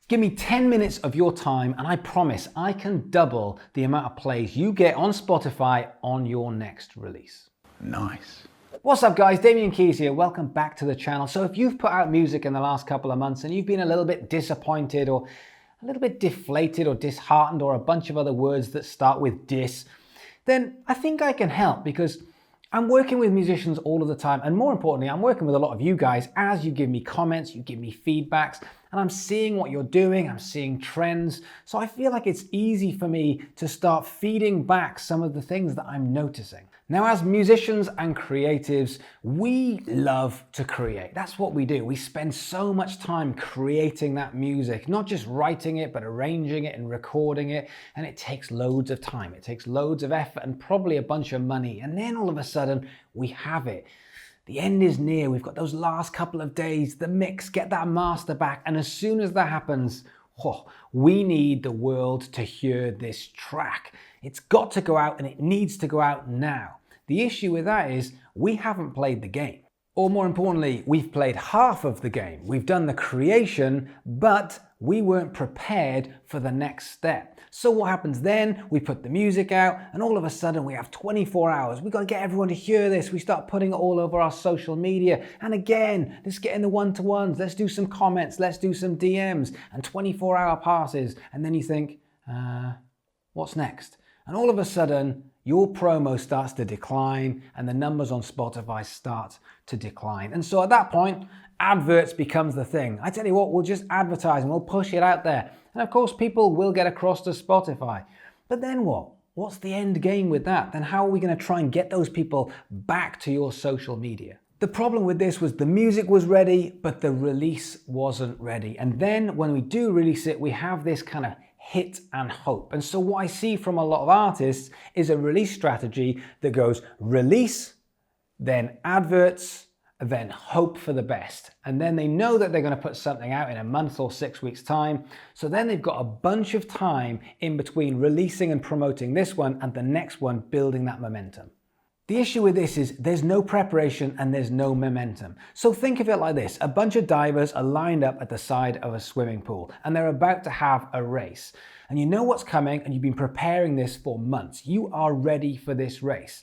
Give me 10 minutes of your time and I promise I can double the amount of plays you get on Spotify on your next release. Nice. What's up guys, Damian Keyes here, welcome back to the channel. So if you've put out music in the last couple of months and you've been a little bit disappointed or a little bit deflated or disheartened or a bunch of other words that start with dis, then I think I can help because I'm working with musicians all of the time, and more importantly, I'm working with a lot of you guys as you give me comments, you give me feedbacks, and I'm seeing what you're doing, I'm seeing trends, so I feel like it's easy for me to start feeding back some of the things that I'm noticing. Now, as musicians and creatives, we love to create. That's what we do. We spend so much time creating that music, not just writing it, but arranging it and recording it. And it takes loads of time. It takes loads of effort and probably a bunch of money. And then all of a sudden we have it. The end is near. We've got those last couple of days, the mix, get that master back. And as soon as that happens, we need the world to hear this track. It's got to go out and it needs to go out now. The issue with that is we haven't played the game. Or more importantly, we've played half of the game. We've done the creation, but we weren't prepared for the next step. So what happens then? We put the music out and all of a sudden we have 24 hours. We've got to get everyone to hear this. We start putting it all over our social media. And again, let's get in the one-to-ones. Let's do some comments. Let's do some DMs. And 24-hour passes. And then you think, what's next? And all of a sudden, your promo starts to decline and the numbers on Spotify start to decline. And so at that point, adverts becomes the thing. I tell you what, we'll just advertise and we'll push it out there. And of course, people will get across to Spotify. But then what? What's the end game with that? Then how are we going to try and get those people back to your social media? The problem with this was the music was ready, but the release wasn't ready. And then when we do release it, we have this kind of hit and hope. And so what I see from a lot of artists is a release strategy that goes release, then adverts, then hope for the best. And then they know that they're going to put something out in a month or 6 weeks time. So then they've got a bunch of time in between releasing and promoting this one and the next one, building that momentum. The issue with this is there's no preparation and there's no momentum. So think of it like this. A bunch of divers are lined up at the side of a swimming pool and they're about to have a race. And you know what's coming and you've been preparing this for months. You are ready for this race.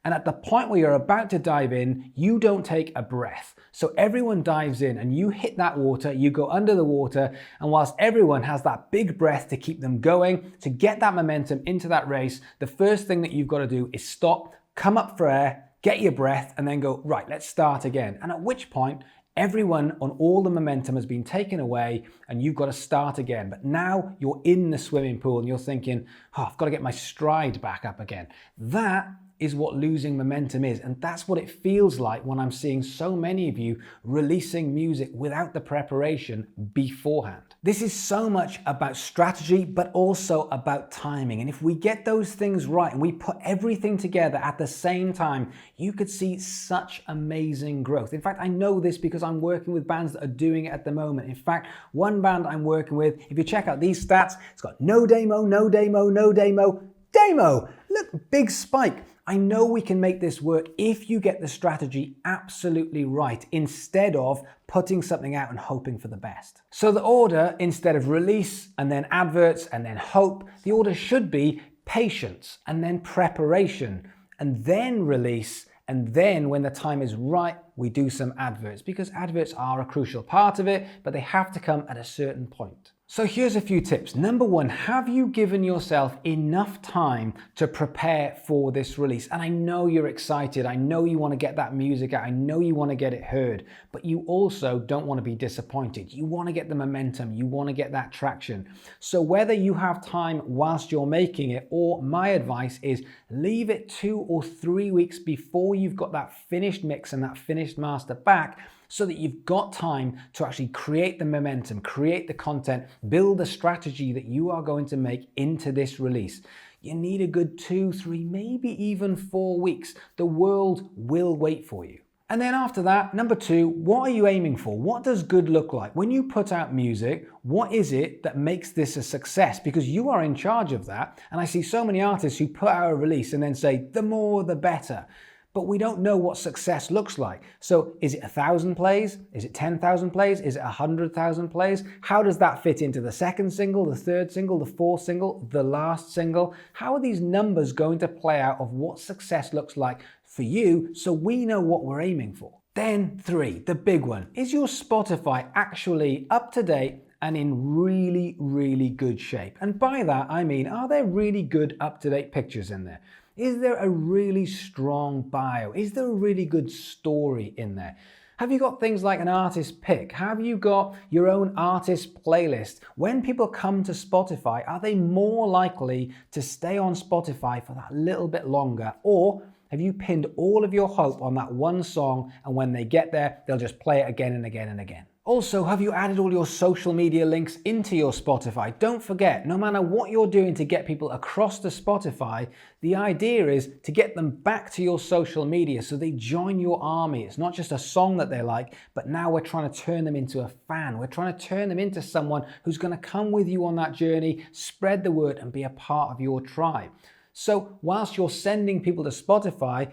And at the point where you're about to dive in, you don't take a breath. So everyone dives in and you hit that water, you go under the water, and whilst everyone has that big breath to keep them going, to get that momentum into that race, the first thing that you've got to do is stop, come up for air, get your breath, and then go, right, let's start again. And at which point, everyone on all the momentum has been taken away and you've got to start again. But now you're in the swimming pool and you're thinking, I've got to get my stride back up again. That is what losing momentum is. And that's what it feels like when I'm seeing so many of you releasing music without the preparation beforehand. This is so much about strategy, but also about timing. And if we get those things right and we put everything together at the same time, you could see such amazing growth. In fact, I know this because I'm working with bands that are doing it at the moment. In fact, one band I'm working with, if you check out these stats, it's got no demo, no demo, no demo, demo. Look, big spike. I know we can make this work if you get the strategy absolutely right, instead of putting something out and hoping for the best. So the order, instead of release and then adverts and then hope, the order should be patience and then preparation and then release. And then when the time is right, we do some adverts, because adverts are a crucial part of it, but they have to come at a certain point. So here's a few tips. Number one, have you given yourself enough time to prepare for this release? And I know you're excited. I know you want to get that music out. I know you want to get it heard, but you also don't want to be disappointed. You want to get the momentum. You want to get that traction. So whether you have time whilst you're making it, or my advice is leave it 2 or 3 weeks before you've got that finished mix and that finished master back, so that you've got time to actually create the momentum, create the content, build the strategy that you are going to make into this release. You need a good 2, 3, maybe even 4 weeks. The world will wait for you. And then after that, number 2, what are you aiming for? What does good look like? When you put out music, what is it that makes this a success? Because you are in charge of that. And I see so many artists who put out a release and then say, the more, the better. but we don't know what success looks like. So is it 1,000 plays? Is it 10,000 plays? Is it 100,000 plays? How does that fit into the second single, the third single, the fourth single, the last single? How are these numbers going to play out of what success looks like for you so we know what we're aiming for? Then 3, the big one. Is your Spotify actually up to date and in really, really good shape? And by that, I mean, are there really good up-to-date pictures in there? Is there a really strong bio? Is there a really good story in there? Have you got things like an artist pick? Have you got your own artist playlist? When people come to Spotify, are they more likely to stay on Spotify for that little bit longer? Or have you pinned all of your hope on that one song, and when they get there, they'll just play it again and again and again? Also, have you added all your social media links into your Spotify? Don't forget, no matter what you're doing to get people across to Spotify, the idea is to get them back to your social media so they join your army. It's not just a song that they like, but now we're trying to turn them into a fan. We're trying to turn them into someone who's going to come with you on that journey, spread the word, and be a part of your tribe. So whilst you're sending people to Spotify,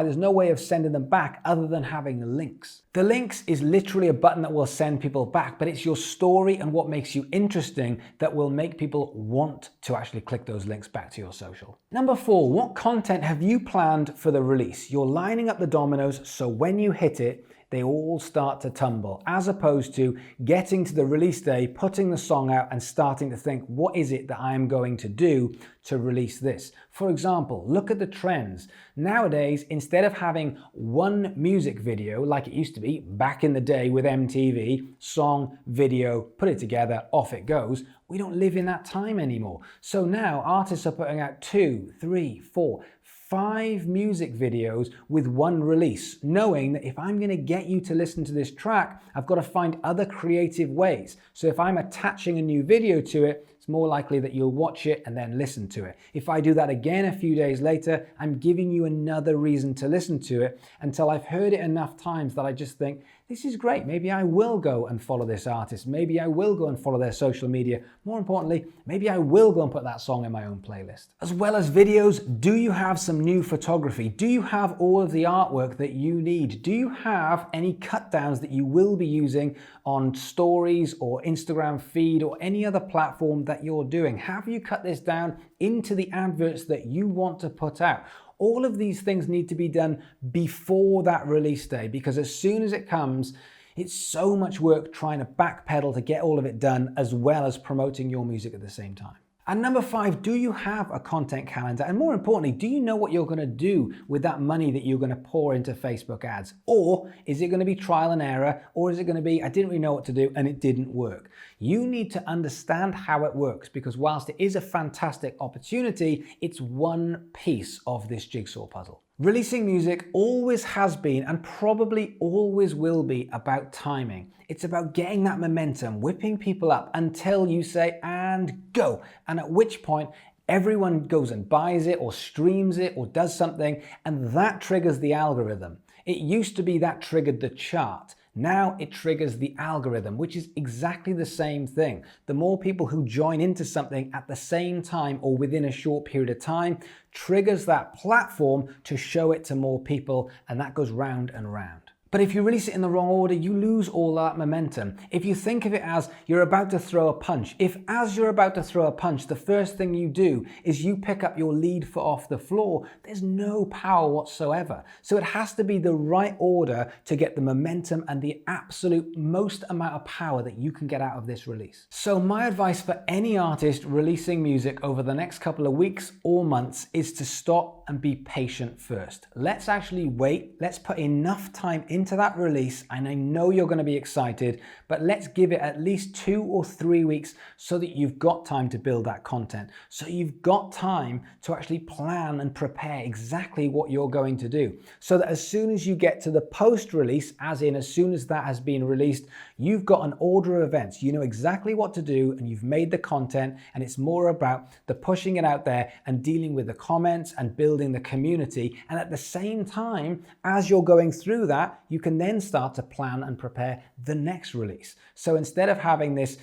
there's no way of sending them back other than having the links. The links is literally a button that will send people back, but it's your story and what makes you interesting that will make people want to actually click those links back to your social. Number 4, what content have you planned for the release? You're lining up the dominoes so when you hit it, they all start to tumble, as opposed to getting to the release day, putting the song out and starting to think, what is it that I am going to do to release this? For example, look at the trends. Nowadays, instead of having one music video like it used to be back in the day with MTV, song, video, put it together, off it goes, we don't live in that time anymore. So now artists are putting out 2, 3, 4, 5 music videos with one release, knowing that if I'm going to get you to listen to this track, I've got to find other creative ways. So if I'm attaching a new video to it, it's more likely that you'll watch it and then listen to it. If I do that again a few days later, I'm giving you another reason to listen to it until I've heard it enough times that I just think, this is great. Maybe I will go and follow this artist. Maybe I will go and follow their social media. More importantly, maybe I will go and put that song in my own playlist. As well as videos, do you have some new photography? Do you have all of the artwork that you need? Do you have any cut downs that you will be using on stories or Instagram feed or any other platform that you're doing? Have you cut this down into the adverts that you want to put out? All of these things need to be done before that release day, because as soon as it comes, it's so much work trying to backpedal to get all of it done, as well as promoting your music at the same time. And number 5, do you have a content calendar? And more importantly, do you know what you're going to do with that money that you're going to pour into Facebook ads? Or is it going to be trial and error? Or is it going to be, I didn't really know what to do and it didn't work? You need to understand how it works, because whilst it is a fantastic opportunity, it's one piece of this jigsaw puzzle. Releasing music always has been and probably always will be about timing. It's about getting that momentum, whipping people up until you say, and go. And at which point, everyone goes and buys it or streams it or does something, and that triggers the algorithm. It used to be that triggered the chart. Now it triggers the algorithm, which is exactly the same thing. The more people who join into something at the same time or within a short period of time triggers that platform to show it to more people, and that goes round and round. But if you release it in the wrong order, you lose all that momentum. If you think of it as you're about to throw a punch, if as you're about to throw a punch, the first thing you do is you pick up your lead foot off the floor, there's no power whatsoever. So it has to be the right order to get the momentum and the absolute most amount of power that you can get out of this release. So my advice for any artist releasing music over the next couple of weeks or months is to stop and be patient first. Let's actually wait. Let's put enough time into that release, and I know you're going to be excited, but let's give it at least 2 or 3 weeks so that you've got time to build that content. So you've got time to actually plan and prepare exactly what you're going to do. So that as soon as you get to the post-release, as in as soon as that has been released, you've got an order of events. You know exactly what to do, and you've made the content, and it's more about the pushing it out there and dealing with the comments and building the community. And at the same time, as you're going through that, you can then start to plan and prepare the next release. So instead of having this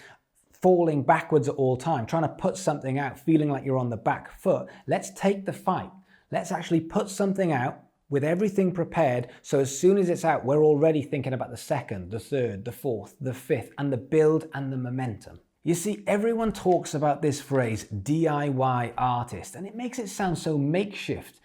falling backwards at all time, trying to put something out, feeling like you're on the back foot, let's take the fight. Let's actually put something out, with everything prepared, so as soon as it's out, we're already thinking about the second, the third, the fourth, the fifth, and the build and the momentum. You see, everyone talks about this phrase, DIY artist, and it makes it sound so makeshift.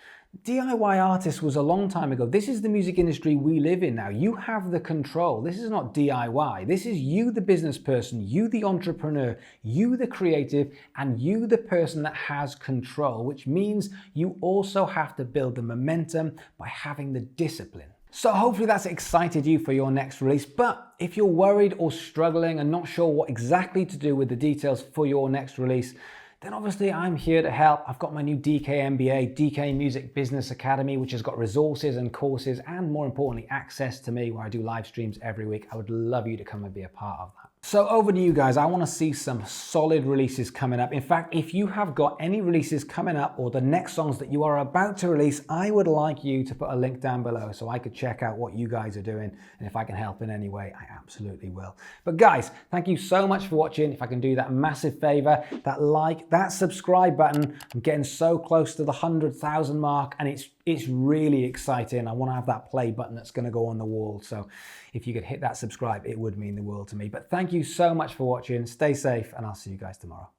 DIY artist was a long time ago. This is the music industry we live in now. You have the control. This is not DIY. This is you, the business person, you, the entrepreneur, you, the creative, and you, the person that has control, which means you also have to build the momentum by having the discipline. So hopefully that's excited you for your next release, but if you're worried or struggling and not sure what exactly to do with the details for your next release, then obviously I'm here to help. I've got my new DK MBA, DK Music Business Academy, which has got resources and courses and more importantly, access to me where I do live streams every week. I would love you to come and be a part of that. So over to you guys. I want to see some solid releases coming up. In fact, if you have got any releases coming up or the next songs that you are about to release, I would like you to put a link down below so I could check out what you guys are doing. And if I can help in any way, I absolutely will. But guys, thank you so much for watching. If I can do that massive favor, that like, that subscribe button. I'm getting so close to the 100,000 mark and it's really exciting. I want to have that play button that's going to go on the wall. So if you could hit that subscribe, it would mean the world to me. But thank you so much for watching. Stay safe and I'll see you guys tomorrow.